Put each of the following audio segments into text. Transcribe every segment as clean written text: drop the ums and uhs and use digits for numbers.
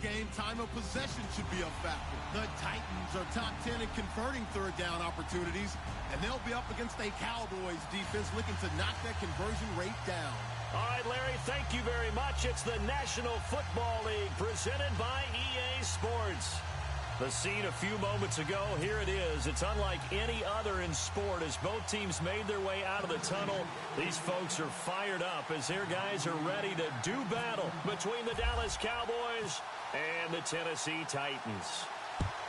game, time of possession should be a factor. The Titans are top 10 in converting third down opportunities, and they'll be up against a Cowboys defense looking to knock that conversion rate down. All right, Larry, thank you very much. It's the National Football League presented by EA Sports. The scene a few moments ago, here it is. It's unlike any other in sport as both teams made their way out of the tunnel. These folks are fired up as their guys are ready to do battle between the Dallas Cowboys and the Tennessee Titans.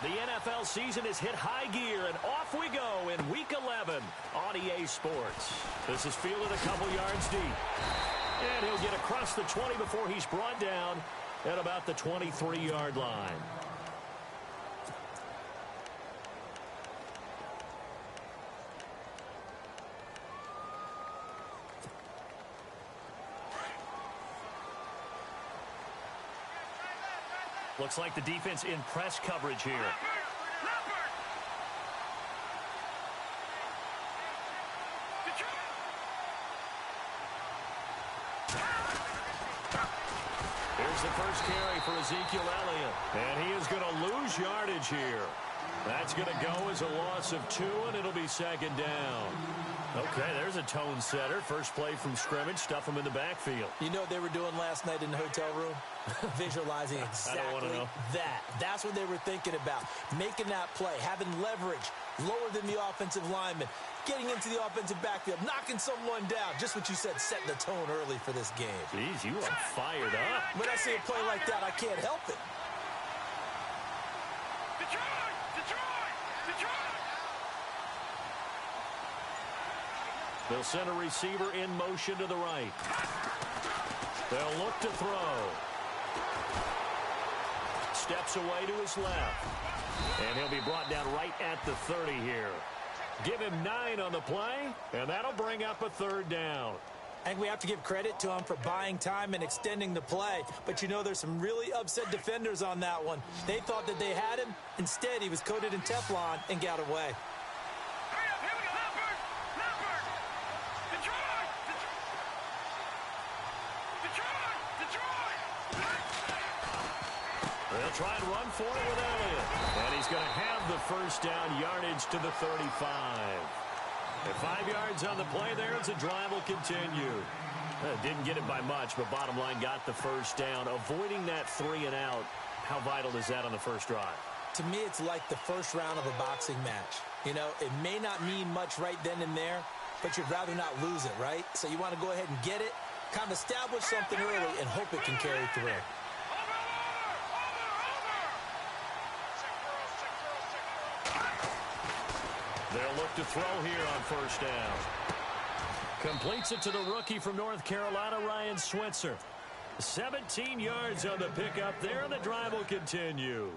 The NFL season has hit high gear, and off we go in Week 11 on EA Sports. This is fielded a couple yards deep. And he'll get across the 20 before he's brought down at about the 23-yard line. Looks like the defense in press coverage here. Here's the first carry for Ezekiel Elliott. And he is going to lose yardage here. That's going to go as a loss of 2, and it'll be second down. Okay, there's a tone setter. First play from scrimmage, stuff him in the backfield. You know what they were doing last night in the hotel room? Visualizing exactly that. That's what they were thinking about. Making that play, having leverage, lower than the offensive lineman, getting into the offensive backfield, knocking someone down. Just what you said, setting the tone early for this game. Jeez, you are fired up. When I see a play like that, I can't help it. They'll send a receiver in motion to the right. They'll look to throw. Steps away to his left. And he'll be brought down right at the 30 here. Give him 9 on the play, and that'll bring up a third down. I think we have to give credit to him for buying time and extending the play. But you know there's some really upset defenders on that one. They thought that they had him. Instead, he was coated in Teflon and got away. They'll try and run for it with Elliott. And he's going to have the first down, yardage to the 35. At 5 yards on the play there, as the drive will continue. Didn't get it by much, but bottom line got the first down. Avoiding that 3 and out, how vital is that on the first drive? To me, it's like the first round of a boxing match. You know, it may not mean much right then and there, but you'd rather not lose it, right? So you want to go ahead and get it, kind of establish something early, and hope it can carry through. They'll look to throw here on first down. Completes it to the rookie from North Carolina, Ryan Switzer. 17 yards on the pickup there, and the drive will continue.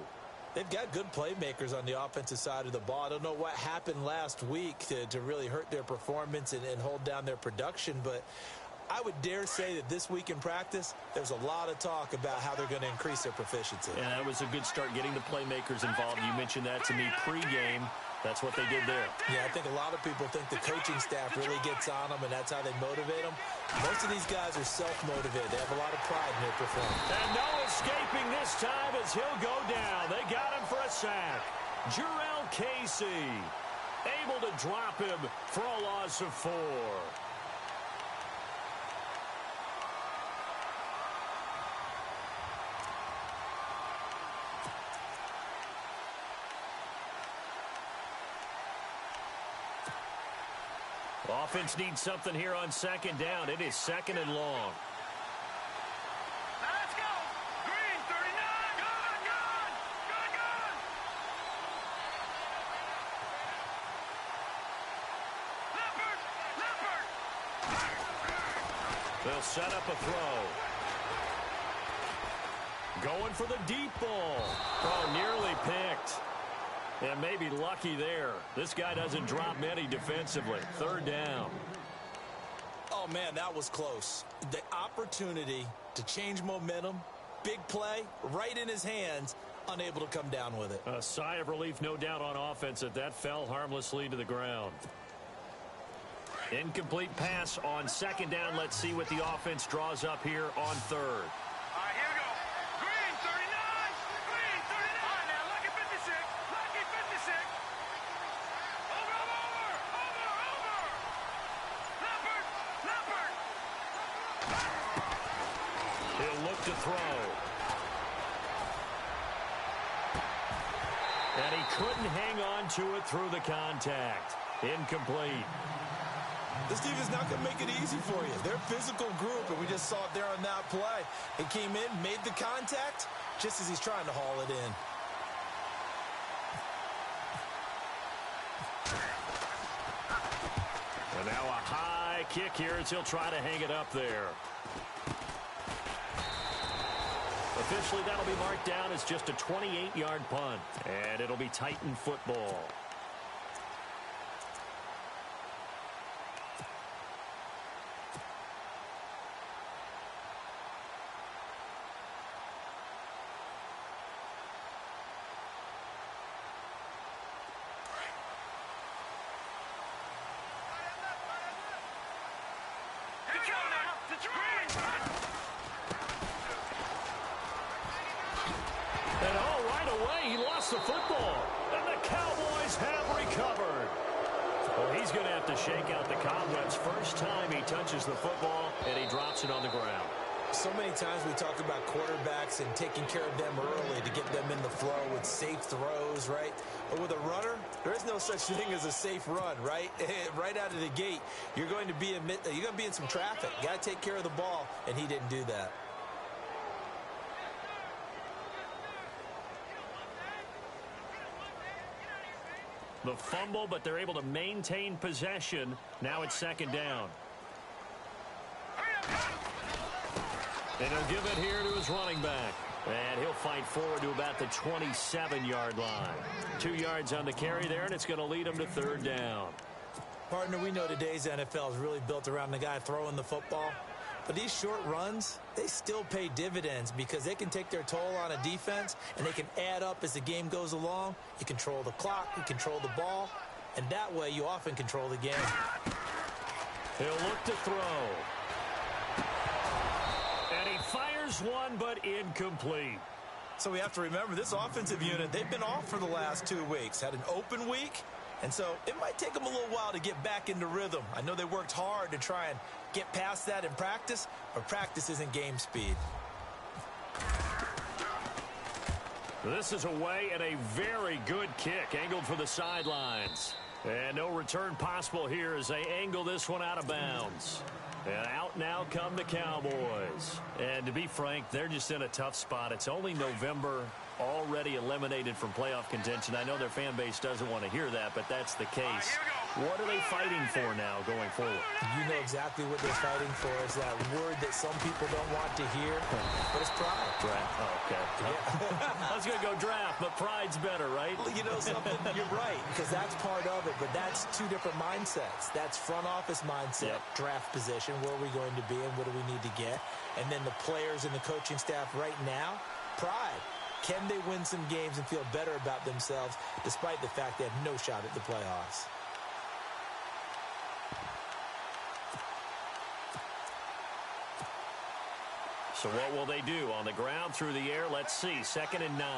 They've got good playmakers on the offensive side of the ball. I don't know what happened last week to really hurt their performance and hold down their production, but I would dare say that this week in practice, there's a lot of talk about how they're going to increase their proficiency. Yeah, that was a good start getting the playmakers involved. You mentioned that to me pregame. That's what they did there. Yeah, I think a lot of people think the coaching staff really gets on them, and that's how they motivate them. Most of these guys are self-motivated. They have a lot of pride in their performance. And no escaping this time as he'll go down. They got him for a sack. Jarrell Casey able to drop him for a loss of 4. Offense needs something here on second down. It is second and long. Let's go. Green, 39. Gun. Leopard. They'll set up a throw. Going for the deep ball. Oh, nearly picked. And maybe lucky there. This guy doesn't drop many defensively. Third down. Oh, man, that was close. The opportunity to change momentum, big play, right in his hands, unable to come down with it. A sigh of relief, no doubt, on offense that fell harmlessly to the ground. Incomplete pass on second down. Let's see what the offense draws up here on third. All right, here we go. Green, 39. And he couldn't hang on to it through the contact. Incomplete. This defense not going to make it easy for you. They're a physical group, and we just saw it there on that play. He came in, made the contact, just as he's trying to haul it in. And now a high kick here as he'll try to hang it up there. Officially, that'll be marked down as just a 28-yard punt. And it'll be Titan football. And right away, he lost the football. And the Cowboys have recovered. Well, he's going to have to shake out the cobwebs first time he touches the football, and he drops it on the ground. So many times we talk about quarterbacks and taking care of them early to get them in the flow with safe throws, right? But with a runner, there is no such thing as a safe run, right? Right out of the gate, you're going to be in some traffic. Got to take care of the ball, and he didn't do that. The fumble, but they're able to maintain possession. Now it's second down. And he'll give it here to his running back. And he'll fight forward to about the 27-yard line. 2 yards on the carry there, and it's going to lead him to third down. Partner, we know today's NFL is really built around the guy throwing the football. But these short runs, they still pay dividends because they can take their toll on a defense, and they can add up as the game goes along. You control the clock, you control the ball, and that way you often control the game. He'll look to throw. And he fires one, but incomplete. So we have to remember, this offensive unit, they've been off for the last 2 weeks. Had an open week, and so it might take them a little while to get back into rhythm. I know they worked hard to try and get past that in practice, but practice isn't game speed. This is away and a very good kick, angled for the sidelines. And no return possible here as they angle this one out of bounds. And out now come the Cowboys. And to be frank, they're just in a tough spot. It's only November, already eliminated from playoff contention. I know their fan base doesn't want to hear that, but that's the case. What are they fighting for now going forward? You know exactly what they're fighting for. Is that word that some people don't want to hear, but it's pride. Draft. Oh, okay. Yeah. I was going to go draft, but pride's better, right? You know something? You're right, because that's part of it, but that's two different mindsets. That's front office mindset, draft position, where are we going to be and what do we need to get? And then the players and the coaching staff right now, pride. Can they win some games and feel better about themselves despite the fact they have no shot at the playoffs? So what will they do? On the ground, through the air, let's see. 2nd and 9.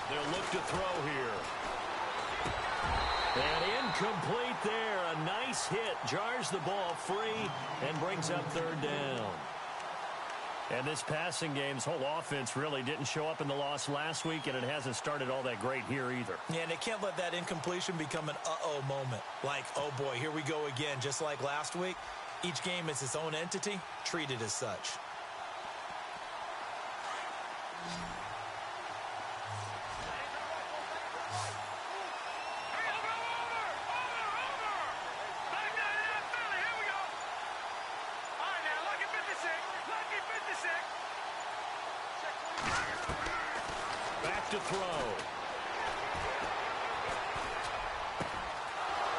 They'll look to throw here. And incomplete there. A nice hit. Jars the ball free and brings up third down. And this passing game's whole offense really didn't show up in the loss last week, and it hasn't started all that great here either. Yeah, and they can't let that incompletion become an uh-oh moment. Like, oh boy, here we go again, just like last week. Each game is its own entity, treated as such. To throw.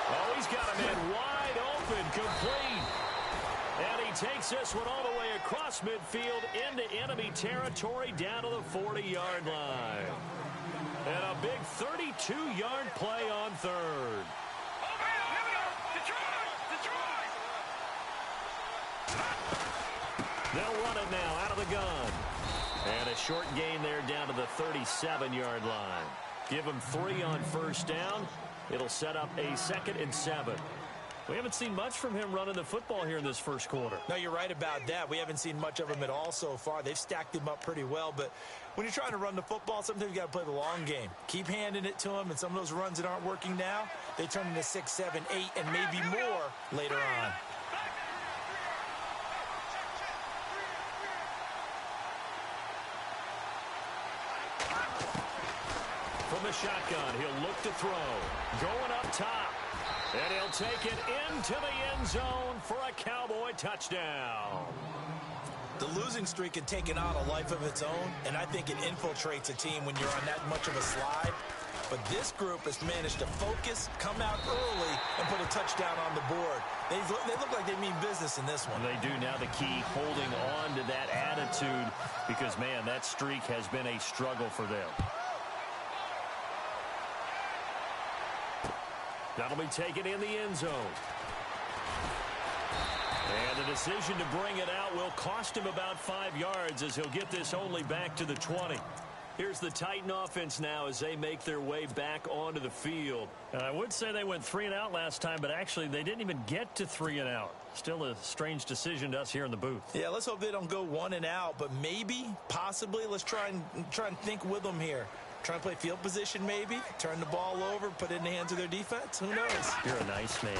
Oh, he's got a man wide open, complete. And he takes this one all the way across midfield into enemy territory down to the 40-yard line. And a big 32-yard play on third. They'll run it now out of the gun. And a short gain there down to the 37-yard line. Give him 3 on first down. It'll set up a 2nd and 7. We haven't seen much from him running the football here in this first quarter. No, you're right about that. We haven't seen much of him at all so far. They've stacked him up pretty well, but when you're trying to run the football, sometimes you got to play the long game. Keep handing it to him, and some of those runs that aren't working now, they turn into 6, 7, 8, and maybe more later on. From the shotgun, he'll look to throw. Going up top. And he'll take it into the end zone for a Cowboy touchdown. The losing streak had taken on a life of its own, and I think it infiltrates a team when you're on that much of a slide. But this group has managed to focus, come out early, and put a touchdown on the board. They look like they mean business in this one. They do. Now the key, holding on to that attitude, because, man, that streak has been a struggle for them. That'll be taken in the end zone. And the decision to bring it out will cost him about 5 yards as he'll get this only back to the 20. Here's the Titan offense now as they make their way back onto the field. And I would say they went 3 and out last time, but actually they didn't even get to 3 and out. Still a strange decision to us here in the booth. Yeah, let's hope they don't go 1 and out, but maybe, possibly, let's try and think with them here. Try and play field position maybe, turn the ball over, put it in the hands of their defense. Who knows? You're a nice man.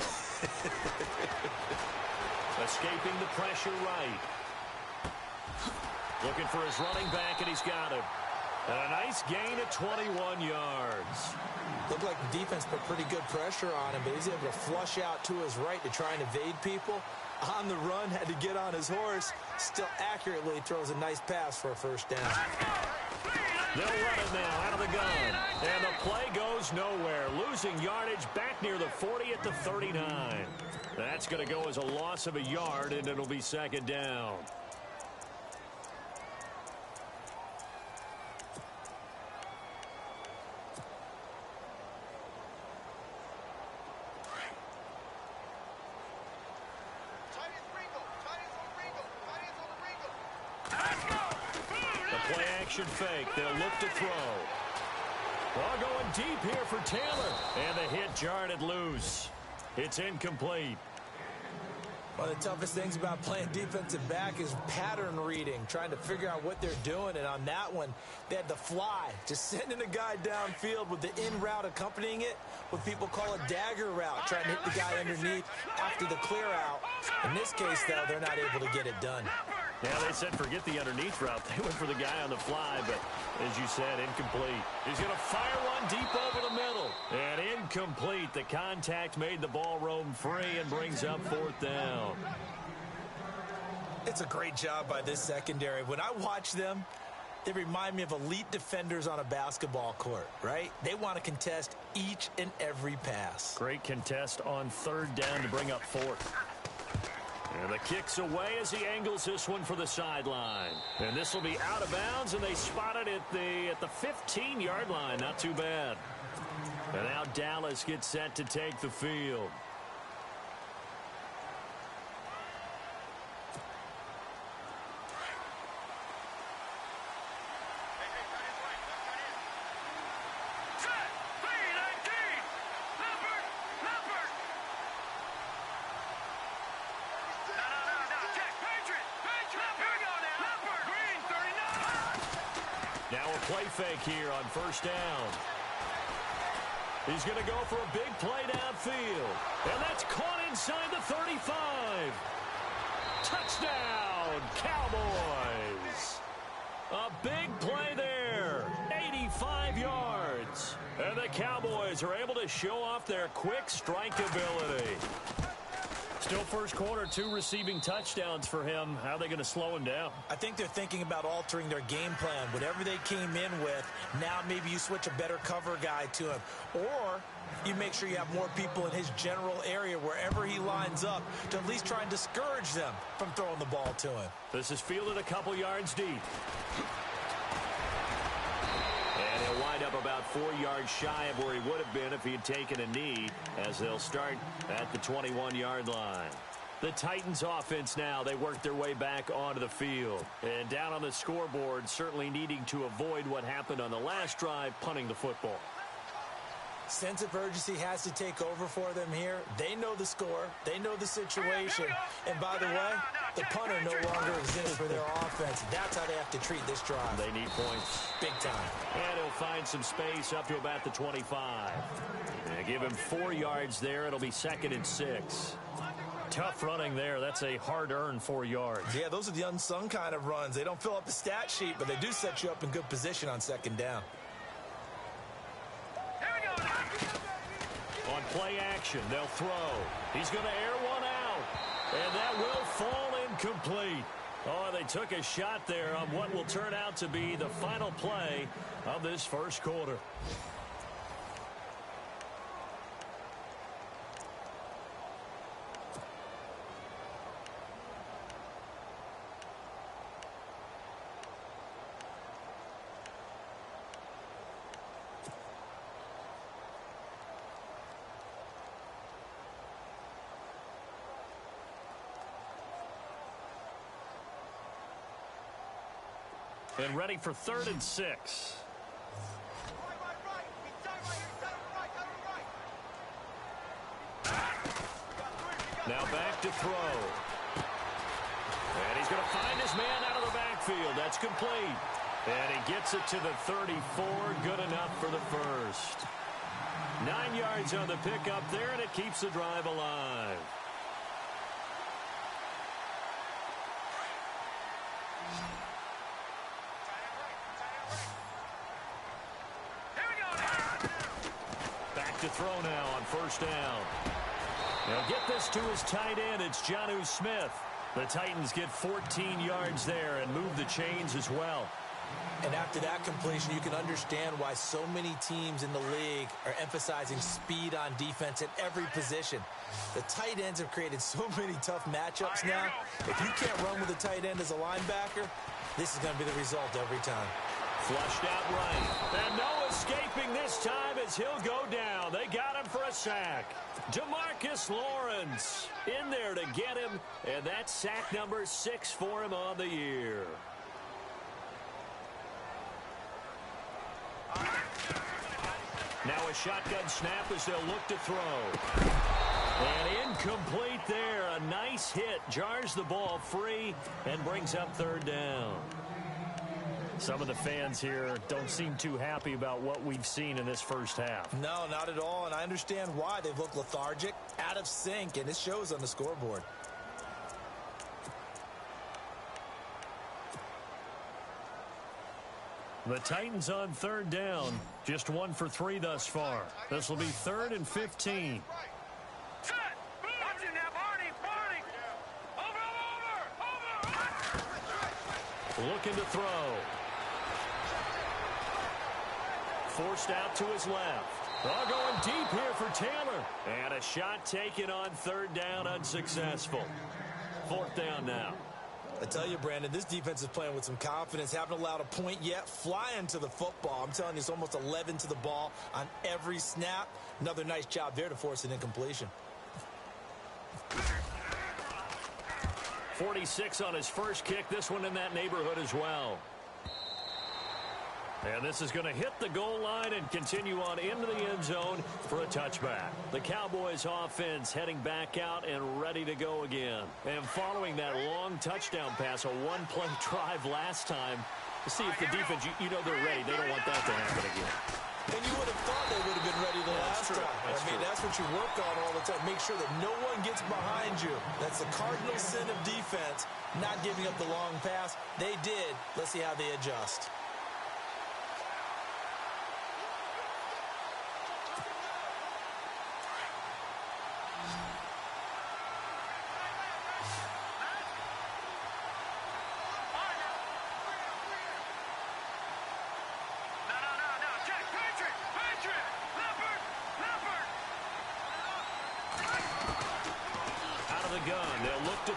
Escaping the pressure right. Looking for his running back, and he's got him. And a nice gain of 21 yards. Looked like the defense put pretty good pressure on him, but he's able to flush out to his right to try and evade people. On the run, had to get on his horse. Still accurately throws a nice pass for a first down. They'll run it now out of the gun. And the play goes nowhere. Losing yardage back near the 40 at the 39. That's going to go as a loss of a yard, and it'll be 2nd down. Fake. They'll look to throw. Ball going deep here for Taylor. And the hit jarred it loose. It's incomplete. One of the toughest things about playing defensive back is pattern reading, trying to figure out what they're doing. And on that one, they had the fly, just sending a guy downfield with the in route accompanying it, what people call a dagger route, trying to hit the guy underneath after the clear out. In this case, though, they're not able to get it done. Yeah, they said forget the underneath route. They went for the guy on the fly, but as you said, incomplete. He's going to fire one deep over the middle. And incomplete. The contact made the ball roam free and brings up 4th down. It's a great job by this secondary. When I watch them, they remind me of elite defenders on a basketball court, right? They want to contest each and every pass. Great contest on 3rd down to bring up 4th. And the kick's away as he angles this one for the sideline. And this will be out of bounds, and they spot it at the 15-yard line. Not too bad. And now Dallas gets set to take the field. Play fake here on 1st down. He's going to go for a big play downfield. And that's caught inside the 35. Touchdown, Cowboys. A big play there. 85 yards. And the Cowboys are able to show off their quick strike ability. Still first quarter, 2 receiving touchdowns for him. How are they going to slow him down? I think they're thinking about altering their game plan. Whatever they came in with, now maybe you switch a better cover guy to him. Or you make sure you have more people in his general area wherever he lines up to at least try and discourage them from throwing the ball to him. This is fielded a couple yards deep. And he'll wind up about 4 yards shy of where he would have been if he had taken a knee, as they'll start at the 21-yard line. The Titans offense now, they work their way back onto the field. And down on the scoreboard, certainly needing to avoid what happened on the last drive, punting the football. Sense of urgency has to take over for them here. They know the score. They know the situation. And by the way, the punter no longer exists for their offense. That's how they have to treat this drive. They need points. Big time. And he'll find some space up to about the 25. They give him 4 yards there. It'll be 2nd and 6. Tough running there. That's a hard-earned 4 yards. Yeah, those are the unsung kind of runs. They don't fill up the stat sheet, but they do set you up in good position on 2nd down. On play action, they'll throw. He's going to air one out. And that will fall incomplete. Oh, they took a shot there on what will turn out to be the final play of this first quarter. And ready for 3rd and 6. Now back to throw. And he's going to find his man out of the backfield. That's complete. And he gets it to the 34. Good enough for the first. 9 yards on the pickup there, and it keeps the drive alive. To throw now on 1st down. They'll get this to his tight end. It's Jonnu Smith. The Titans get 14 yards there and move the chains as well. And after that completion, you can understand why so many teams in the league are emphasizing speed on defense at every position. The tight ends have created so many tough matchups now. If you can't run with a tight end as a linebacker, this is going to be the result every time. Flushed out right. And no escaping this time as he'll go down. They got him for a sack. DeMarcus Lawrence in there to get him. And that's sack number 6 for him on the year. Now a shotgun snap as they'll look to throw. And incomplete there. A nice hit. Jars the ball free and brings up 3rd down. Some of the fans here don't seem too happy about what we've seen in this first half. No, not at all, and I understand why. They've looked lethargic, out of sync, and it shows on the scoreboard. The Titans on 3rd down, just 1 for 3 thus far. This will be 3rd and 15. Looking to throw. Forced out to his left. Oh, going deep here for Taylor. And a shot taken on 3rd down, unsuccessful. 4th down now. I tell you, Brandon, this defense is playing with some confidence. Haven't allowed a point yet. Flying to the football. I'm telling you, it's almost 11 to the ball on every snap. Another nice job there to force an incompletion. 46 on his first kick. This one in that neighborhood as well. And this is going to hit the goal line and continue on into the end zone for a touchback. The Cowboys offense heading back out and ready to go again. And following that long touchdown pass, a one-play drive last time, to see if the defense, you know they're ready. They don't want that to happen again. And you would have thought they would have been ready the last time. That's what you work on all the time. Make sure that no one gets behind you. That's the cardinal sin of defense, not giving up the long pass. They did. Let's see how they adjust.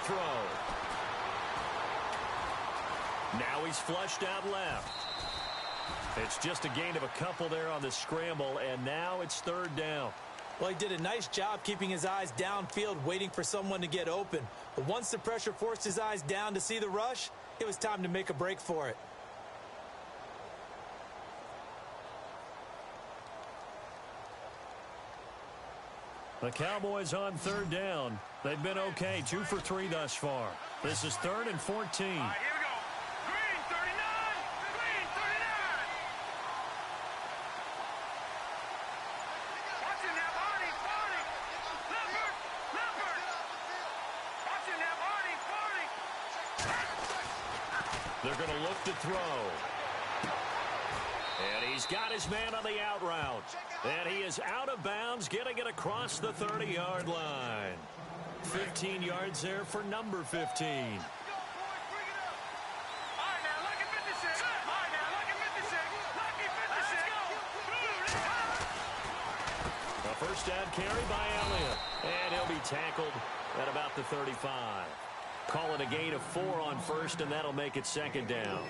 Throw. Now he's flushed out left. It's just a gain of a couple there on the scramble, and now it's 3rd down. Well, he did a nice job keeping his eyes downfield, waiting for someone to get open. But once the pressure forced his eyes down to see the rush, it was time to make a break for it. The Cowboys on third down. They've been okay, 2 for 3 thus far. This is 3rd and 14. All right, here we go. Green 39. Green 39. Watching that body. Leopard. Watching that body. They're going to look to throw. And he's got his man on the out route. And he is out of bounds, getting it across the 30-yard line. 15 yards there for number 15. All right, now look at 56. All right, now look at 56. Lucky 56. A first down carry by Elliott. And he'll be tackled at about the 35. Call it a gain of 4 on first, and that'll make it 2nd down.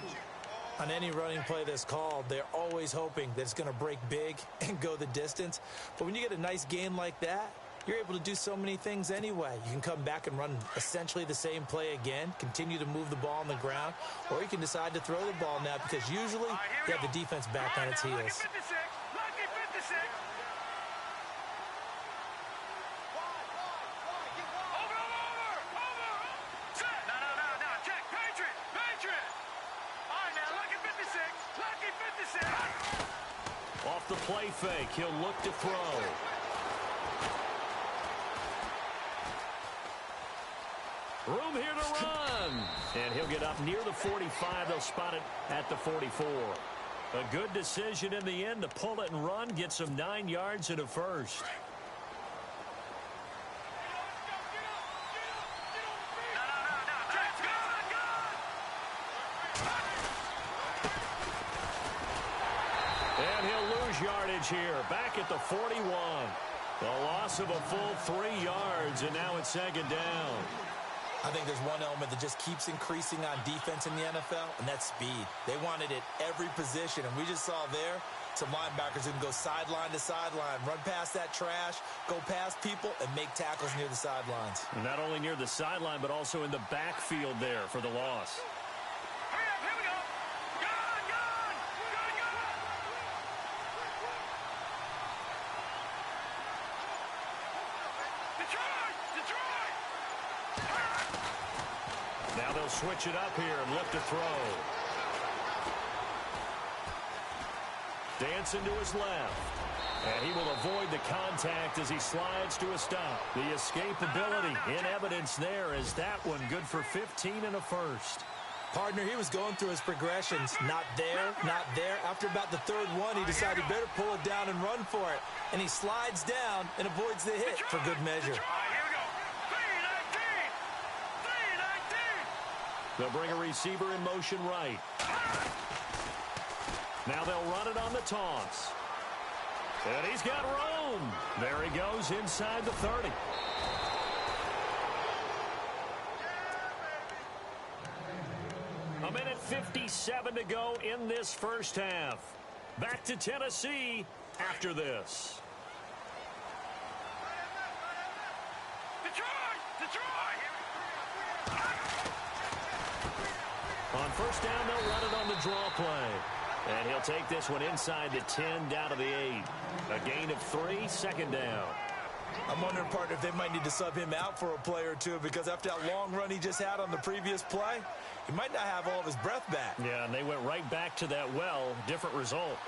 On any running play that's called, they're always hoping that it's going to break big and go the distance. But when you get a nice gain like that, you're able to do so many things anyway. You can come back and run essentially the same play again, continue to move the ball on the ground, or you can decide to throw the ball now because usually you have the defense back on its heels. Lucky 56. Lucky 56. Over. Set. No. Check. Patriot. All right, now look at 56. Lucky 56. Off the play fake, he'll look to throw. Room here to run. And he'll get up near the 45. They'll spot it at the 44. A good decision in the end to pull it and run. Gets him 9 yards and a first. And he'll lose yardage here. Back at the 41. A loss of a full 3 yards, and now it's 2nd down. I think there's one element that just keeps increasing on defense in the NFL, and that's speed. They want it at every position, and we just saw there some linebackers who can go sideline to sideline, run past that trash, go past people, and make tackles near the sidelines. And not only near the sideline, but also in the backfield there for the loss. Hurry up, here we go. Gun. Detroit. Now they'll switch it up here and look to throw. Dancing to his left. And he will avoid the contact as he slides to a stop. The escapability in evidence there is that one good for 15 and a first. Partner, he was going through his progressions. Not there. After about the 3rd one, he decided he better pull it down and run for it. And he slides down and avoids the hit for good measure. Here we go. 3-19. They'll bring a receiver in motion right. Now they'll run it on the toss. And he's got room. There he goes inside the 30. A minute 57 to go in this first half. Back to Tennessee after this. Detroit. On first down, they'll run it on the draw play. And he'll take this one inside the 10, down to the 8. A gain of 3, 2nd down. I'm wondering, partner, if they might need to sub him out for a play or two because after that long run he just had on the previous play, he might not have all of his breath back. Yeah, and they went right back to that well. Different result.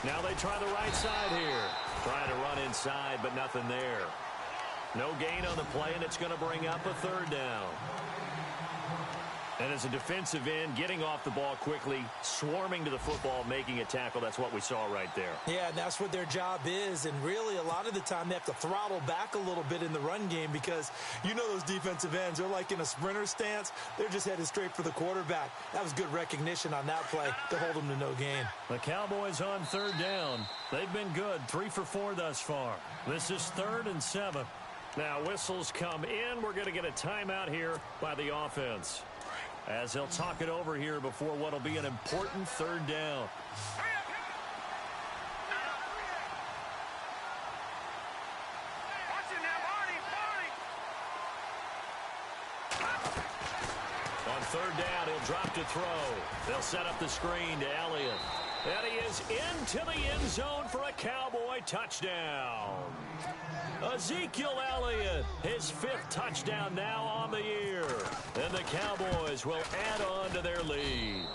Now they try the right side here. Trying to run inside, but nothing there. No gain on the play, and it's going to bring up a 3rd down. And as a defensive end, getting off the ball quickly, swarming to the football, making a tackle, that's what we saw right there. Yeah, and that's what their job is. And really, a lot of the time, they have to throttle back a little bit in the run game because you know those defensive ends, they're like in a sprinter stance. They're just headed straight for the quarterback. That was good recognition on that play to hold them to no gain. The Cowboys on 3rd down. They've been good, 3 for 4 thus far. This is 3rd and 7. Now whistles come in. We're going to get a timeout here by the offense, as they'll talk it over here before what will be an important 3rd down. On 3rd down, he'll drop to throw. They'll set up the screen to Elliott. And he is into the end zone for a Cowboy touchdown. Ezekiel Elliott, his 5th touchdown now on the year. And the Cowboys will add on to their lead.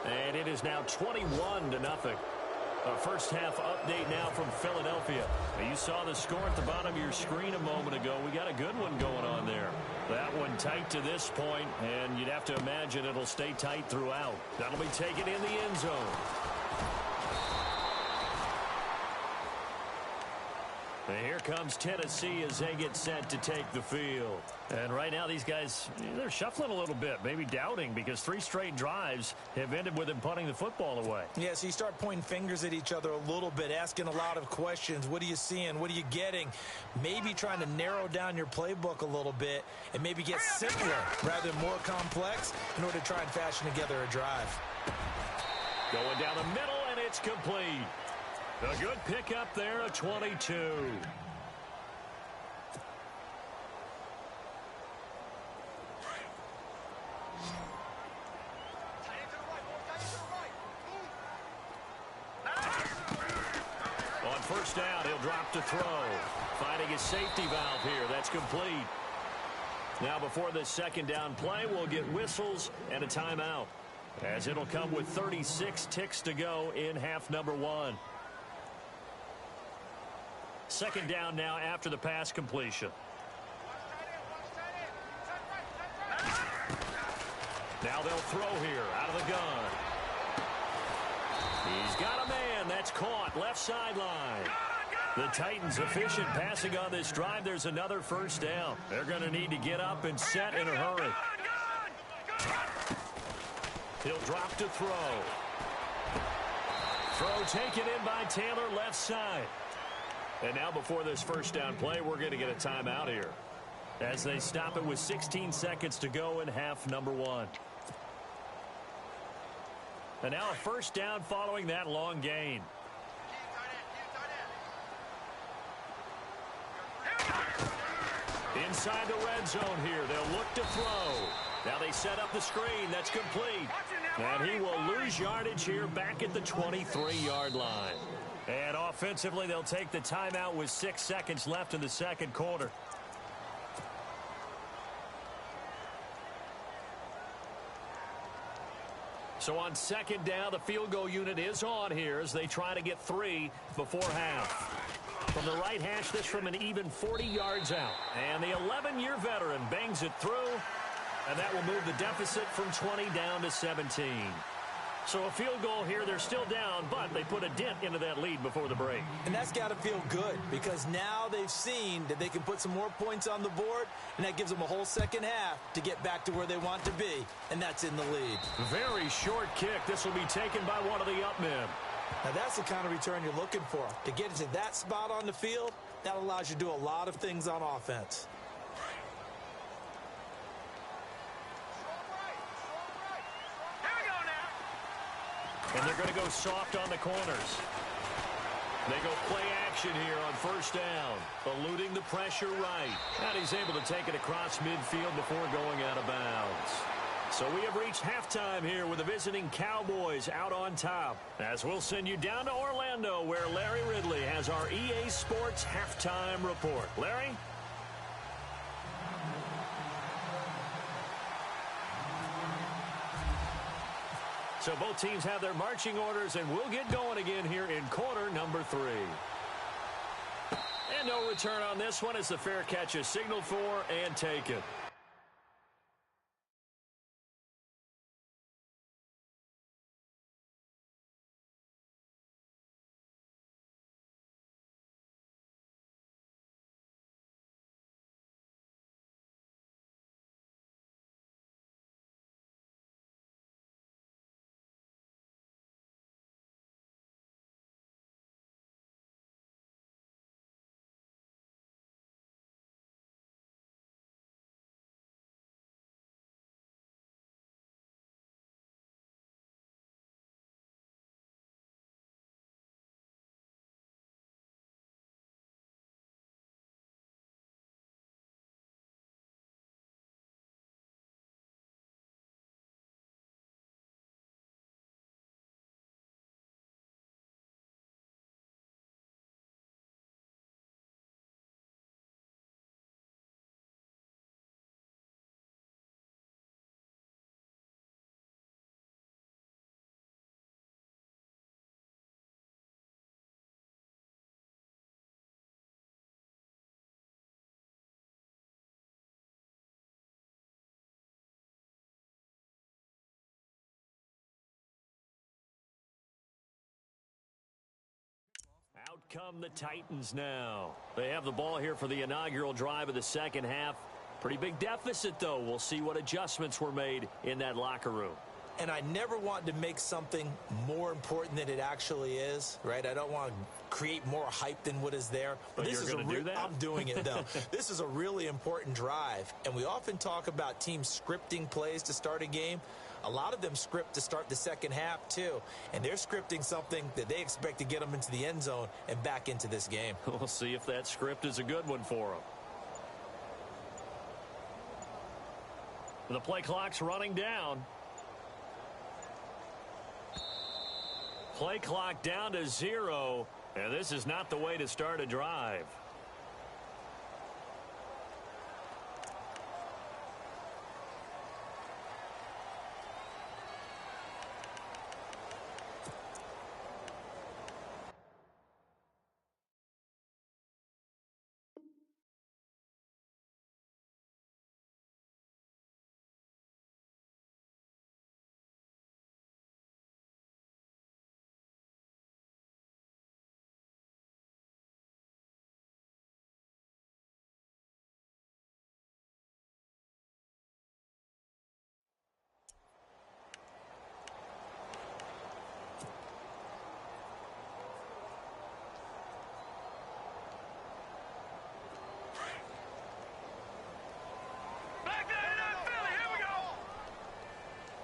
And it is now 21-0. A first-half update now from Philadelphia. You saw the score at the bottom of your screen a moment ago. We got a good one going on there. That one tight to this point, and you'd have to imagine it'll stay tight throughout. That'll be taken in the end zone. And here comes Tennessee as they get set to take the field. And right now these guys, they're shuffling a little bit, maybe doubting, because 3 straight drives have ended with them punting the football away. Yeah, so you start pointing fingers at each other a little bit, asking a lot of questions. What are you seeing? What are you getting? Maybe trying to narrow down your playbook a little bit and maybe get simpler rather than more complex in order to try and fashion together a drive. Going down the middle, and it's complete. A good pickup there, a 22. On first down, he'll drop to throw. Finding his safety valve here. That's complete. Now before this second down play, we'll get whistles and a timeout, as it'll come with 36 ticks to go in half number 1. Second down now after the pass completion. Now they'll throw here out of the gun. He's got a man. That's caught left sideline. The Titans efficient passing on this drive. There's another first down. They're going to need to get up and set in a hurry. He'll drop to throw. Throw taken in by Taylor left side. And now before this first down play, we're going to get a timeout here, as they stop it with 16 seconds to go in half number 1. And now a first down following that long gain. Inside the red zone here. They'll look to throw. Now they set up the screen. That's complete. And he will lose yardage here back at the 23-yard line. And offensively, they'll take the timeout with 6 seconds left in the second quarter. So on second down, the field goal unit is on here as they try to get 3 before half. From the right hash, this from an even 40 yards out. And the 11-year veteran bangs it through, and that will move the deficit from 20 down to 17. So a field goal here, they're still down, but they put a dent into that lead before the break. And that's got to feel good, because now they've seen that they can put some more points on the board, and that gives them a whole second half to get back to where they want to be, and that's in the lead. Very short kick. This will be taken by one of the up men. Now that's the kind of return you're looking for. To get into that spot on the field, that allows you to do a lot of things on offense. And they're going to go soft on the corners. They go play action here on first down, eluding the pressure right. And he's able to take it across midfield before going out of bounds. So we have reached halftime here with the visiting Cowboys out on top, as we'll send you down to Orlando, where Larry Ridley has our EA Sports halftime report. Larry? So both teams have their marching orders, and we'll get going again here in quarter number 3. And no return on this one as the fair catch is signaled for and taken. come the Titans now. They have the ball here for the inaugural drive of the second half. Pretty big deficit, though. We'll see what adjustments were made in that locker room. And I never want to make something more important than it actually is, right? I don't want to create more hype than what is there. But this you're going to do that? I'm doing it, though. This is a really important drive. And we often talk about teams scripting plays to start a game. A lot of them script to start the second half, too. And they're scripting something that they expect to get them into the end zone and back into this game. We'll see if that script is a good one for them. The play clock's running down. Play clock down to 0, and this is not the way to start a drive.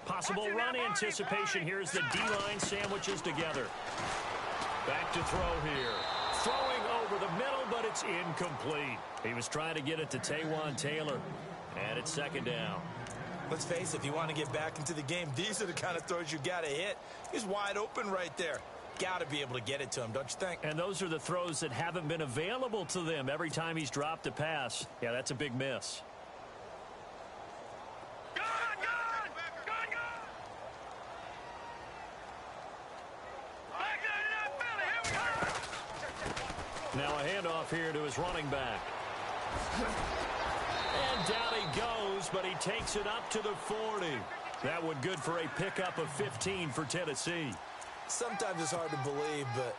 Possible run anticipation. Here's the D-line sandwiches together. Back to throw here. Throwing over the middle, but it's incomplete. He was trying to get it to Taywan Taylor. And it's second down. Let's face it, if you want to get back into the game, these are the kind of throws you got to hit. He's wide open right there. Got to be able to get it to him, don't you think? And those are the throws that haven't been available to them every time he's dropped a pass. Yeah, that's a big miss. Now a handoff here to his running back. And down he goes, but he takes it up to the 40. That one good for a pickup of 15 for Tennessee. Sometimes it's hard to believe, but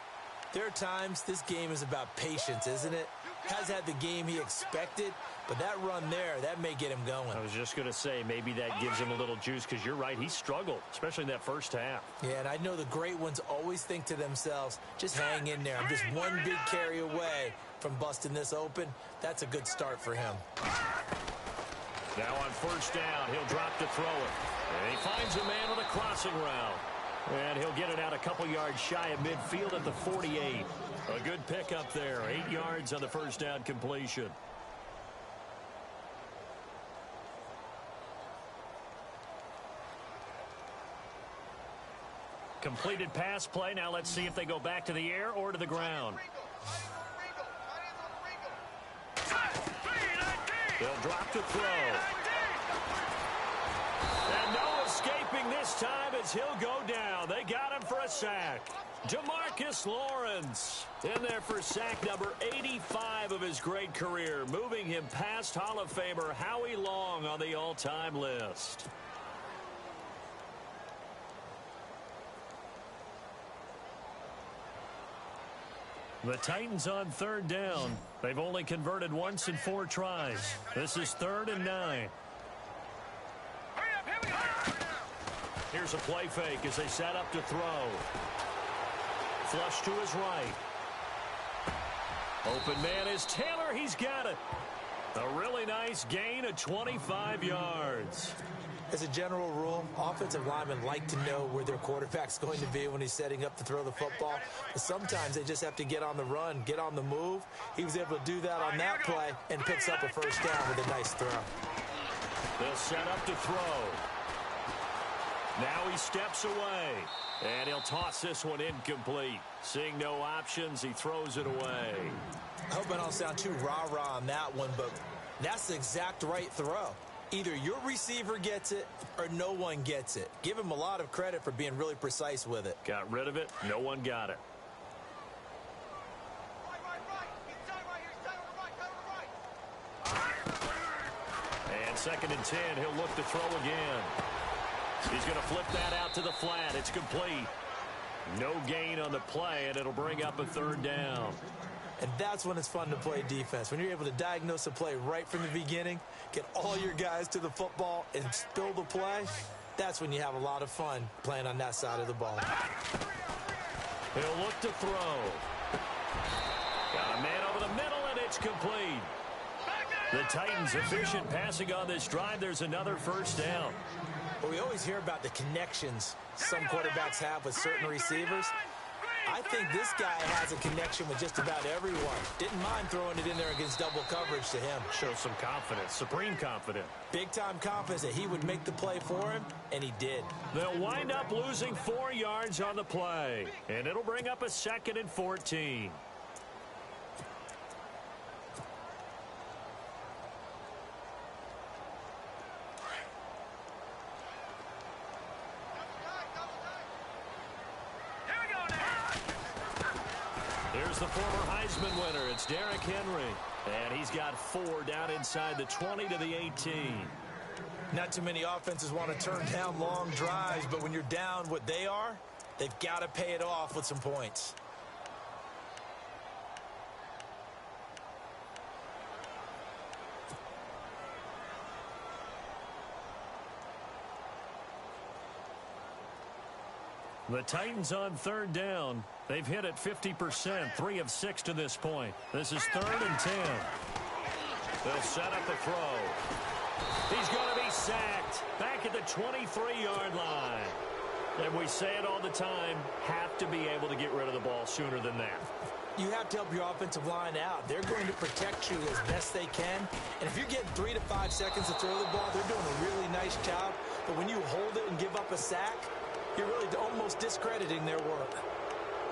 there are times this game is about patience, isn't it? Has had the game he expected, but that run there, that may get him going. I was just going to say, maybe that gives him a little juice, because you're right, he struggled, especially in that first half. Yeah, and I know the great ones always think to themselves, just hang in there. I'm just one big carry away from busting this open. That's a good start for him. Now on first down, he'll drop to throw it. And he finds a man on a crossing route. And he'll get it out a couple yards shy of midfield at the 48. A good pickup there. 8 yards on the first down completion. Completed pass play. Now let's see if they go back to the air or to the ground. They'll drop to throw. And no escaping this time as he'll go down. They got him for a sack. Demarcus Lawrence in there for sack number 85 of his great career, moving him past Hall of Famer Howie Long on the all-time list. The Titans on third down. They've only converted once in 4 tries. This is 3rd and 9. Here's a play fake as they set up to throw. Flush to his right. Open man is Taylor. He's got it. A really nice gain of 25 yards. As a general rule, offensive linemen like to know where their quarterback's going to be when he's setting up to throw the football. But sometimes they just have to get on the run, get on the move. He was able to do that on that play and picks up a first down with a nice throw. They'll set up to throw. Now he steps away. And he'll toss this one incomplete. Seeing no options, he throws it away. I hope I don't sound too rah-rah on that one, but that's the exact right throw. Either your receiver gets it or no one gets it. Give him a lot of credit for being really precise with it. Got rid of it. No one got it. And 2nd and 10. He'll look to throw again. He's going to flip that out to the flat. It's complete. No gain on the play, and it'll bring up a third down. And that's when it's fun to play defense. When you're able to diagnose a play right from the beginning, get all your guys to the football, and spill the play, that's when you have a lot of fun playing on that side of the ball. He'll look to throw. Got a man over the middle, and it's complete. The Titans efficient passing on this drive. There's another first down. Well, we always hear about the connections some quarterbacks have with certain receivers. I think this guy has a connection with just about everyone. Didn't mind throwing it in there against double coverage to him. Shows some confidence, supreme confidence. Big-time confidence that he would make the play for him, and he did. They'll wind up losing 4 yards on the play, and it'll bring up a 2nd and 14. Here's the former Heisman winner. It's Derrick Henry. And he's got 4 down inside the 20 to the 18. Not too many offenses want to turn down long drives, but when you're down what they are, they've got to pay it off with some points. The Titans on 3rd down. They've hit it 50%, 3 of 6 to this point. This is 3rd and 10. They'll set up the throw. He's going to be sacked back at the 23-yard line. And we say it all the time, have to be able to get rid of the ball sooner than that. You have to help your offensive line out. They're going to protect you as best they can. And if you're getting 3 to 5 seconds to throw the ball, they're doing a really nice job. But when you hold it and give up a sack, you're really almost discrediting their work.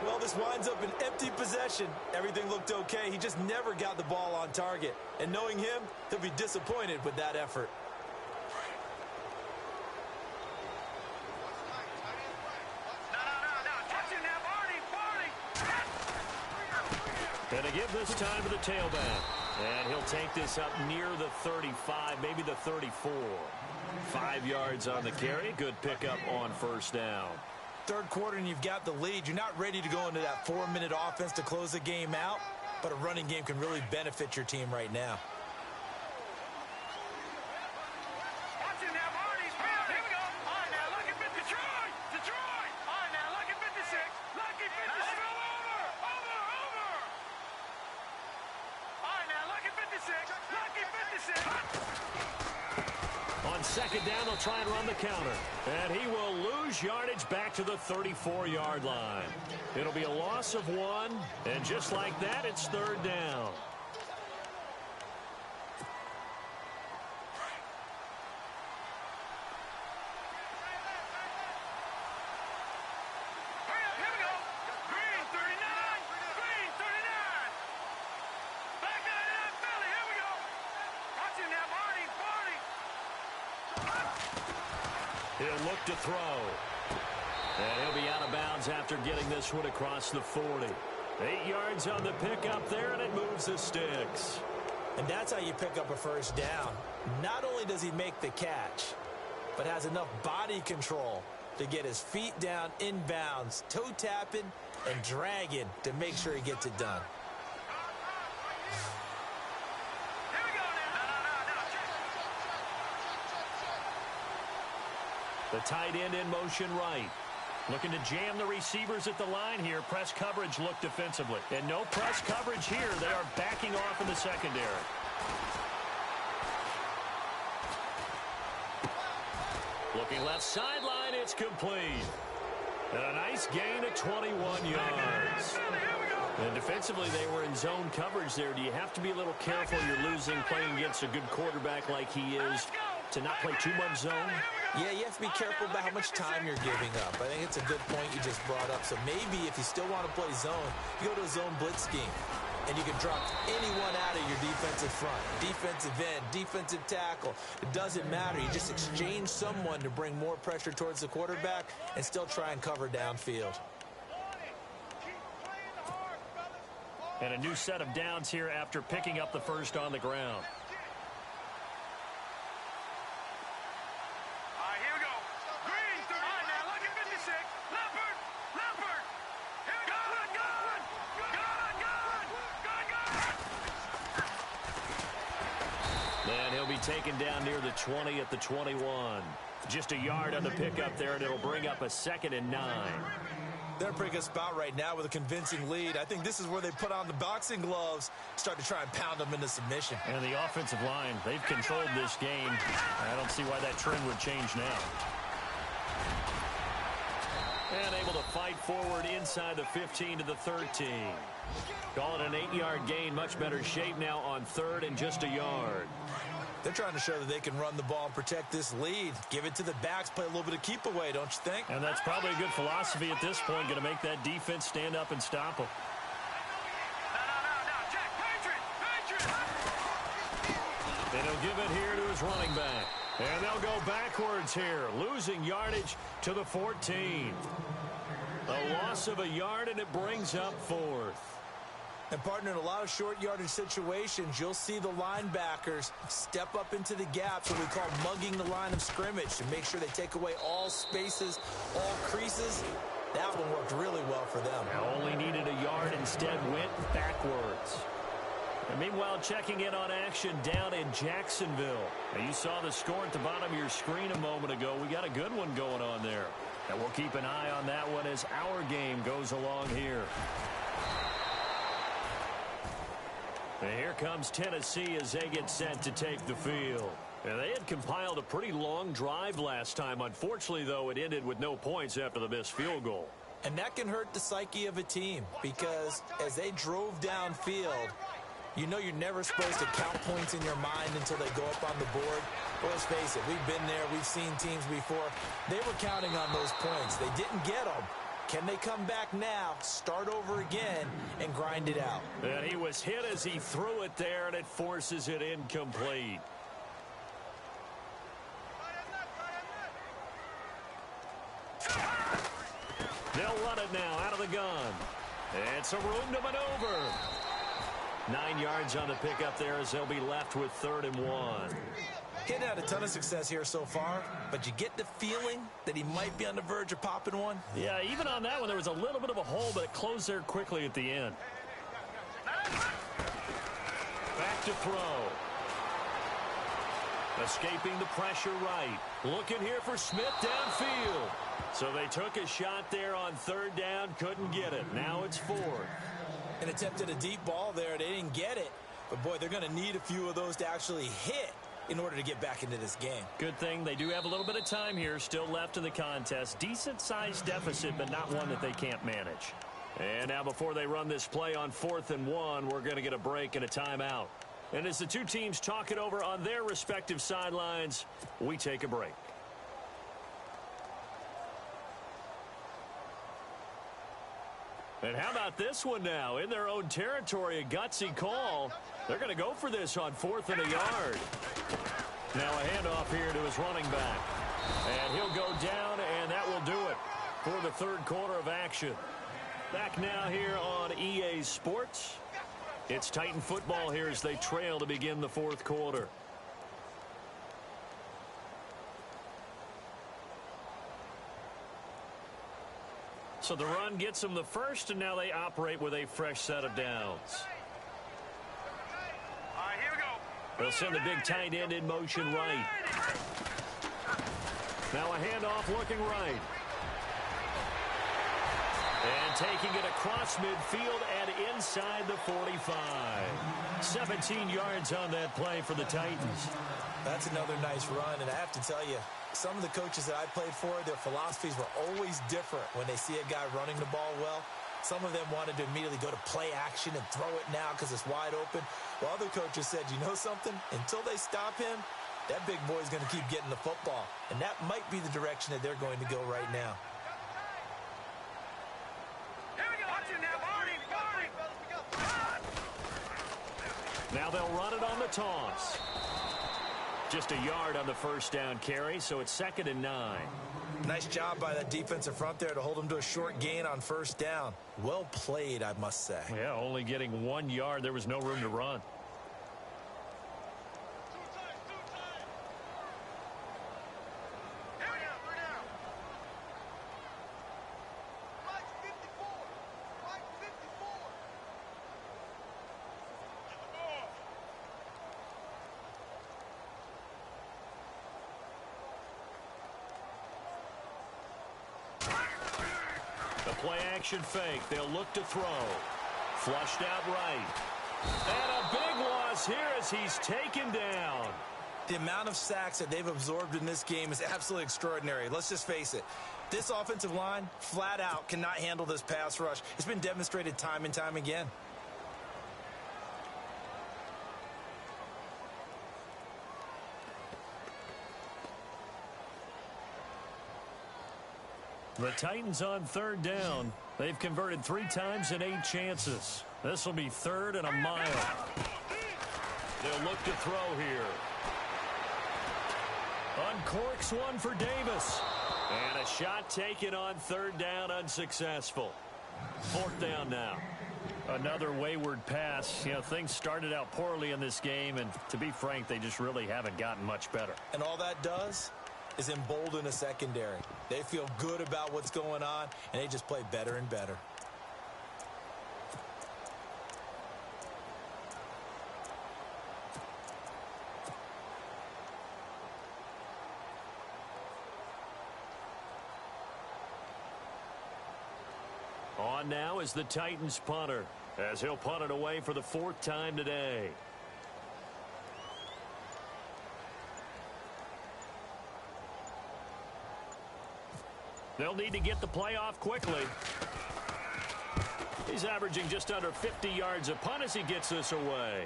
Well, this winds up an empty possession. Everything looked okay. He just never got the ball on target. And knowing him, he'll be disappointed with that effort. And to give this time to the tailback. And he'll take this up near the 35, maybe the 34. 5 yards on the carry. Good pickup on first down. Third quarter and you've got the lead. You're not ready to go into that 4-minute offense to close the game out, but a running game can really benefit your team right now. Watching that Marty's field. Here we go. All right, now look at Detroit. Detroit. All right, now look at 56. Lucky 56. Over. All right, now look at 56. Lucky 56. On 2nd down, they'll try and run the counter. And he will lose yardage back to the 34-yard line. It'll be a loss of 1. And just like that, it's 3rd down. Here we go. Green 39. Green 39. Back down in that belly. Here we go. Watching that Marty. He'll look to throw. And he'll be out of bounds after getting this one across the 40. 8 yards on the pickup there, and it moves the sticks. And that's how you pick up a first down. Not only does he make the catch, but has enough body control to get his feet down inbounds, toe tapping and dragging to make sure he gets it done. The tight end in motion right. Looking to jam the receivers at the line here. Press coverage look defensively. And no press coverage here. They are backing off in the secondary. Looking left sideline. It's complete. And a nice gain of 21 yards. And defensively, they were in zone coverage there. Do you have to be a little careful? You're losing playing against a good quarterback like he is to not play too much zone? Yeah, you have to be careful about how much time you're giving up. I think it's a good point you just brought up. So maybe if you still want to play zone, you go to a zone blitz scheme. And you can drop anyone out of your defensive front. Defensive end, defensive tackle. It doesn't matter. You just exchange someone to bring more pressure towards the quarterback and still try and cover downfield. And a new set of downs here after picking up the first on the ground. All right, here we go. Green 39. Now look at 56. Leopard. taken down near the 20 at the 21. Just a yard on the pickup there, and it'll bring up a 2nd and 9. They're in a pretty good spot right now with a convincing lead. I think this is where they put on the boxing gloves, start to try and pound them into submission. And the offensive line, they've controlled this game. I don't see why that trend would change now. And able to fight forward inside the 15 to the 13. Call it an 8-yard gain. Much better shape now on 3rd and just a yard. They're trying to show that they can run the ball and protect this lead. Give it to the backs, play a little bit of keep away, don't you think? And that's probably a good philosophy at this point, going to make that defense stand up and stop them. No, Jack, Patriot! And he'll give it here to his running back. And they'll go backwards here, losing yardage to the 14. A loss of a yard, and it brings up 4th. And, partner, in a lot of short yardage situations, you'll see the linebackers step up into the gaps, what we call mugging the line of scrimmage, to make sure they take away all spaces, all creases. That one worked really well for them. Now only needed a yard, instead went backwards. And meanwhile, checking in on action down in Jacksonville. Now, you saw the score at the bottom of your screen a moment ago. We got a good one going on there. And we'll keep an eye on that one as our game goes along here. And here comes Tennessee as they get set to take the field. And they had compiled a pretty long drive last time. Unfortunately, though, it ended with no points after the missed field goal. And that can hurt the psyche of a team, because as they drove downfield, you know you're never supposed to count points in your mind until they go up on the board. But let's face it, we've been there, we've seen teams before. They were counting on those points. They didn't get them. Can they come back now, start over again, and grind it out? And he was hit as he threw it there, and it forces it incomplete. They'll run it now out of the gun. It's a room to maneuver. 9 yards on the pickup there as they'll be left with 3rd and 1. He'd had a ton of success here so far, but you get the feeling that he might be on the verge of popping one. Yeah, even on that one, there was a little bit of a hole, but it closed there quickly at the end. Back to throw. Escaping the pressure right. Looking here for Smith downfield. So they took a shot there on 3rd down, couldn't get it. Now it's 4th. An attempt at a deep ball there. They didn't get it. But, boy, they're going to need a few of those to actually hit in order to get back into this game. Good thing they do have a little bit of time here still left in the contest. Decent-sized deficit, but not one that they can't manage. And now before they run this play on 4th and 1, we're going to get a break and a timeout. And as the two teams talk it over on their respective sidelines, we take a break. And how about this one now? In their own territory, a gutsy call. They're going to go for this on 4th and a yard. Now a handoff here to his running back. And he'll go down, and that will do it for the 3rd quarter of action. Back now here on EA Sports. It's Titan football here as they trail to begin the 4th quarter. So the run gets them the first, and now they operate with a fresh set of downs. All right, here we go. They'll send the big tight end in motion right. Now a handoff looking right. And taking it across midfield and inside the 45. 17 yards on that play for the Titans. That's another nice run, and I have to tell you, some of the coaches that I played for, their philosophies were always different when they see a guy running the ball well. Some of them wanted to immediately go to play action and throw it now because it's wide open. While other coaches said, you know something? Until they stop him, that big boy's going to keep getting the football. And that might be the direction that they're going to go right now. Now they'll run it on the toss. Just a yard on the first down carry, so it's 2nd and 9. Nice job by that defensive front there to hold them to a short gain on first down. Well played, I must say. Yeah, only getting 1 yard. There was no room to run. play-action fake. They'll look to throw. Flushed out right. And a big loss here as he's taken down. The amount of sacks that they've absorbed in this game is absolutely extraordinary. Let's just face it. This offensive line, flat out, cannot handle this pass rush. It's been demonstrated time and time again. The Titans on third down. They've converted 3 times in 8 chances. This will be 3rd and a mile. They'll look to throw here. Uncorks one for Davis. And a shot taken on 3rd down, unsuccessful. 4th down now. Another wayward pass. You know, things started out poorly in this game, and to be frank, they just really haven't gotten much better. And all that does is embolden a secondary. They feel good about what's going on, and they just play better and better. On now is the Titans punter, as he'll punt it away for the 4th time today. They'll need to get the play off quickly. He's averaging just under 50 yards a punt as he gets this away.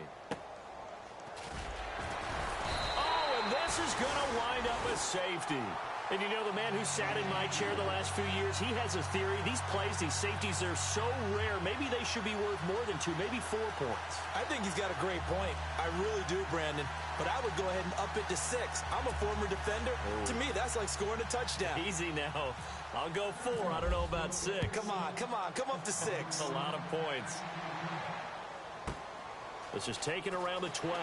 Oh, and this is going to wind up a safety. And you know, the man who sat in my chair the last few years, he has a theory. These plays, these safeties, they're so rare. Maybe they should be worth more than 2, maybe 4 points. I think he's got a great point. I really do, Brandon. But I would go ahead and up it to 6. I'm a former defender. Oh. To me, that's like scoring a touchdown. Easy now. I'll go 4. I don't know about 6. Come on. Come up to 6. A lot of points. This is taken around the 12.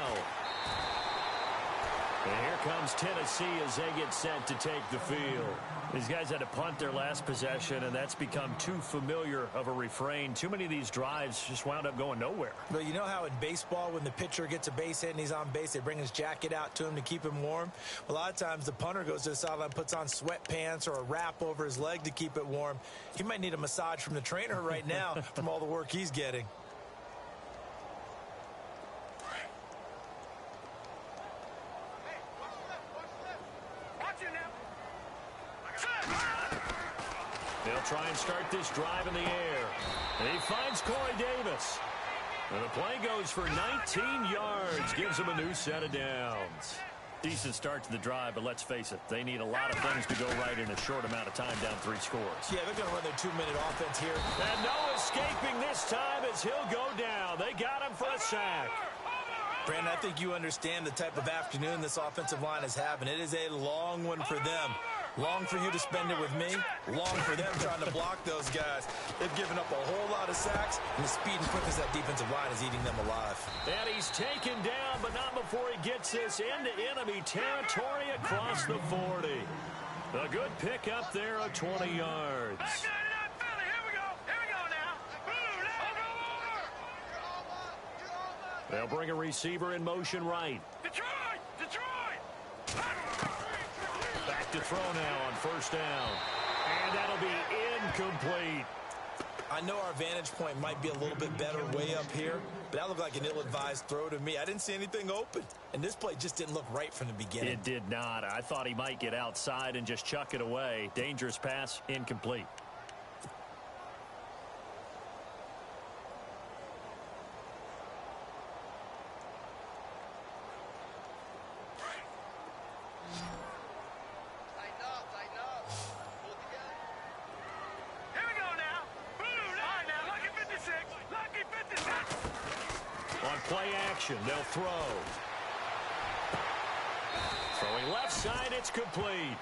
And here comes Tennessee as they get set to take the field. These guys had to punt their last possession, and that's become too familiar of a refrain. Too many of these drives just wound up going nowhere. But you know how in baseball, when the pitcher gets a base hit and he's on base, they bring his jacket out to him to keep him warm? A lot of times the punter goes to the sideline, puts on sweatpants or a wrap over his leg to keep it warm. He might need a massage from the trainer right now from all the work he's getting. They'll try and start this drive in the air. And he finds Corey Davis. And the play goes for 19 yards. Gives him a new set of downs. Decent start to the drive, but let's face it, they need a lot of things to go right in a short amount of time, down 3 scores. Yeah, they're going to run their 2-minute offense here. And no escaping this time as he'll go down. They got him for a sack. Brandon, I think you understand the type of afternoon this offensive line is having. It is a long one for them. Long for you to spend it with me. Long for them trying to block those guys. They've given up a whole lot of sacks, and the speed and quickness of that defensive line is eating them alive. And he's taken down, but not before he gets this into enemy territory across the 40. A good pick up there of 20 yards. They'll bring a receiver in motion right. Detroit! Back to throw now on 1st down. And that'll be incomplete. I know our vantage point might be a little bit better way up here, but that looked like an ill-advised throw to me. I didn't see anything open, and this play just didn't look right from the beginning. It did not. I thought he might get outside and just chuck it away. Dangerous pass, incomplete. They'll throw. Throwing left side, it's complete.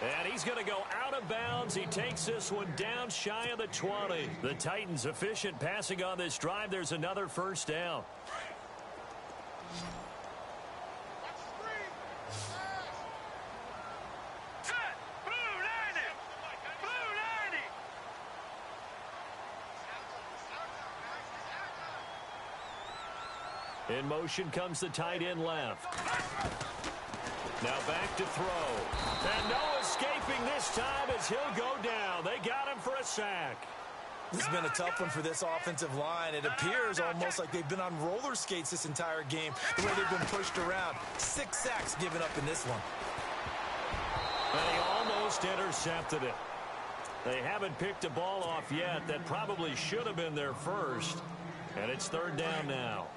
And he's going to go out of bounds. He takes this one down shy of the 20. The Titans efficient passing on this drive. There's another 1st down. In motion comes the tight end left. Now back to throw. And no escaping this time as he'll go down. They got him for a sack. This has been a tough one for this offensive line. It appears almost like they've been on roller skates this entire game, the way they've been pushed around. 6 sacks given up in this one. And he almost intercepted it. They haven't picked a ball off yet. That probably should have been their first. And it's 3rd down now.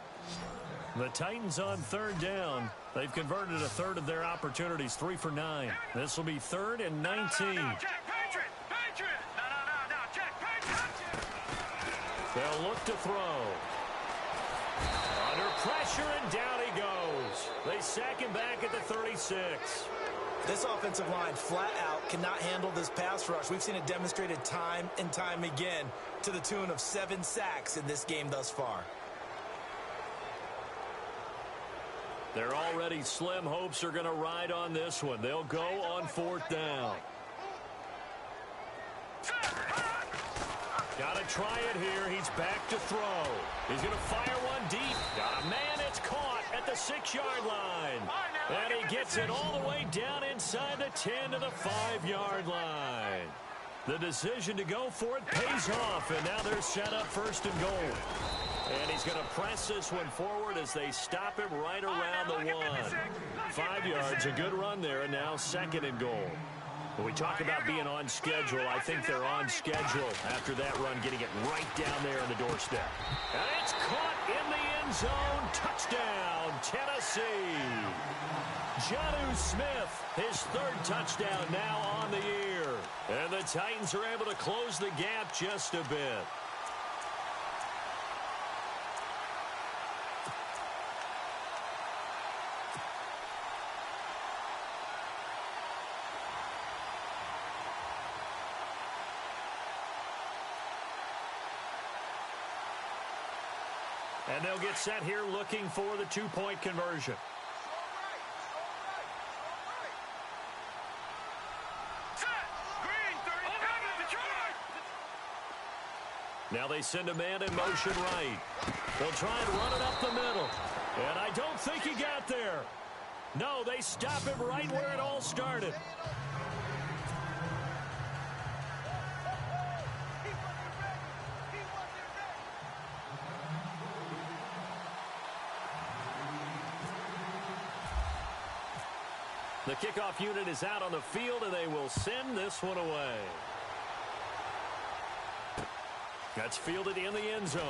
The Titans on 3rd down. They've converted a third of their opportunities, 3 for 9. This will be 3rd and 19. They'll look to throw. Under pressure, and down he goes. They sack him back at the 36. This offensive line flat out cannot handle this pass rush. We've seen it demonstrated time and time again to the tune of 7 sacks in this game thus far. Their already slim hopes are going to ride on this one. They'll go on 4th down. Got to try it here. He's back to throw. He's going to fire one deep. Got a man. It's caught at the 6-yard line. And he gets it all the way down inside the 10 to the 5-yard line. The decision to go for it pays off. And now they're set up 1st and goal. And he's going to press this one forward as they stop him right around the 1. 5 yards, a good run there, and now 2nd and goal. When we talk about being on schedule, I think they're on schedule after that run, getting it right down there on the doorstep. And it's caught in the end zone. Touchdown, Tennessee. Jonnu Smith, his 3rd touchdown now on the year. And the Titans are able to close the gap just a bit. And they'll get set here looking for the 2-point conversion. Now they send a man in motion right. They'll try and run it up the middle. And I don't think he got there. No, they stop him right where it all started. The kickoff unit is out on the field, and they will send this one away. That's fielded in the end zone.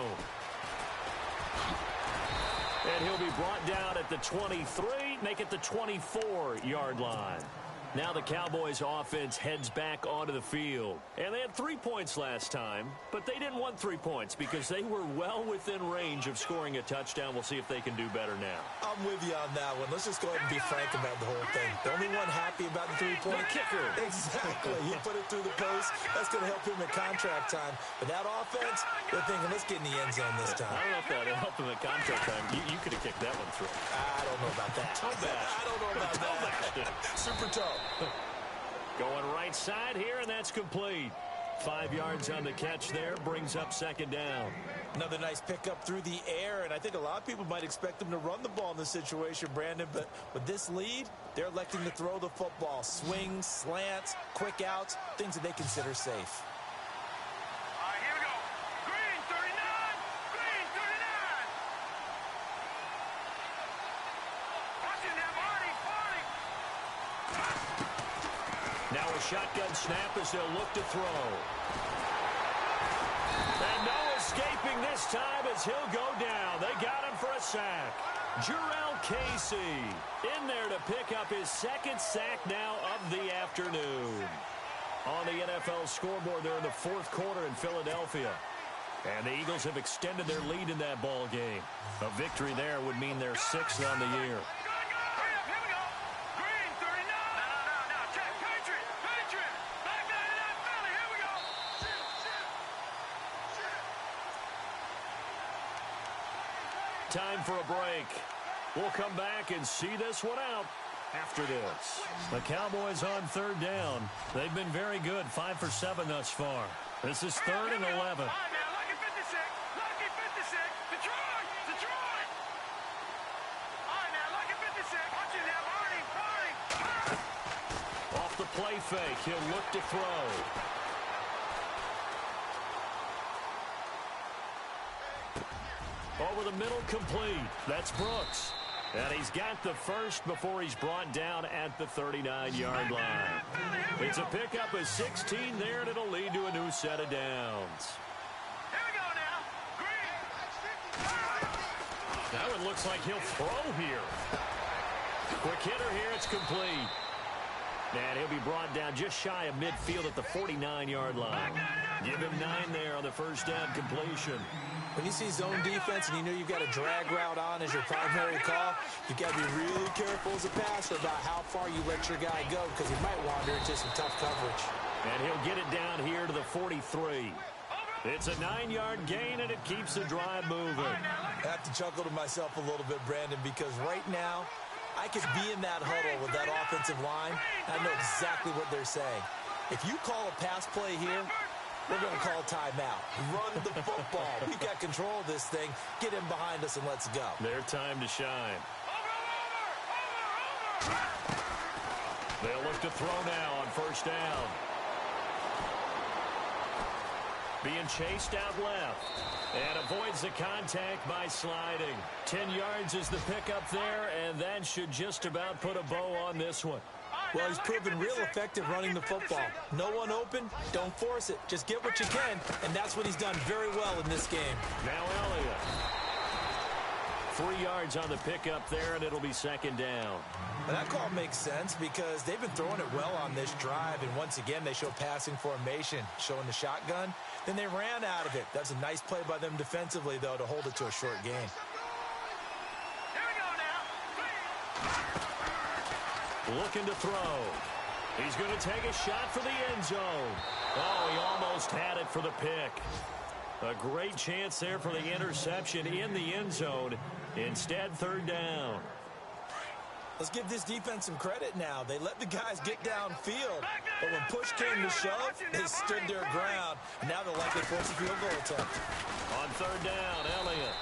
And he'll be brought down at the 23, make it the 24-yard line. Now the Cowboys offense heads back onto the field. And they had 3 points last time, but they didn't want 3 points because they were well within range of scoring a touchdown. We'll see if they can do better now. I'm with you on that one. Let's just go ahead and be frank about the whole thing. The only one happy about the 3-point kicker. Exactly. He put it through the post. That's going to help him at contract time. But that offense, they're thinking, let's get in the end zone this time. I don't know if that helped him at contract time. You could have kicked that one through. I don't know about that. I don't know about that. Super toe. Going right side here, and that's complete. 5 yards on the catch there, brings up 2nd down. Another nice pickup through the air, and I think a lot of people might expect them to run the ball in this situation, Brandon, but with this lead, they're electing to throw the football. Swings, slants, quick outs, things that they consider safe. Now a shotgun snap as they'll look to throw. And no escaping this time as he'll go down. They got him for a sack. Jarrell Casey in there to pick up his 2nd sack now of the afternoon. On the NFL scoreboard, they're in the 4th quarter in Philadelphia. And the Eagles have extended their lead in that ball game. A victory there would mean they're 6th on the year. Time for a break. We'll come back and see this one out after this. The Cowboys on 3rd down. They've been very good, 5 for 7 thus far. This is 3rd and 11. Off the play fake, he'll look to throw. Over the middle, complete. That's Brooks. And he's got the first before he's brought down at the 39-yard line. It's a pickup of 16 there, and it'll lead to a new set of downs. Here we go now. Green. Now it looks like he'll throw here. Quick hitter here, it's complete. And he'll be brought down just shy of midfield at the 49-yard line. Give him 9 there on the first down completion. When you see zone defense and you know you've got a drag route on as your primary call, you've got to be really careful as a passer about how far you let your guy go because he might wander into some tough coverage. And he'll get it down here to the 43. It's a 9-yard gain, and it keeps the drive moving. I have to chuckle to myself a little bit, Brandon, because right now I could be in that huddle with that offensive line, and I know exactly what they're saying. If you call a pass play here, we're going to call timeout. Run the football. We've got control of this thing. Get him behind us and let's go. Their time to shine. They'll look to throw now on first down. Being chased out left. And avoids the contact by sliding. 10 yards is the pickup there, and that should just about put a bow on this one. Well, he's proven real effective running the football. No one open, don't force it. Just get what you can, and that's what he's done very well in this game. Now Elliott. 3 yards on the pickup there, and it'll be second down. Well, that call makes sense because they've been throwing it well on this drive, and once again, they show passing formation, showing the shotgun. Then they ran out of it. That's a nice play by them defensively, though, to hold it to a short game. Here we go now. Looking to throw. He's going to take a shot for the end zone. Oh, he almost had it for the pick. A great chance there for the interception in the end zone. Instead, third down. Let's give this defense some credit now. They let the guys get downfield, but when push came to shove, they stood their ground. And now they'll likely force a field goal attempt. On third down, Elliott.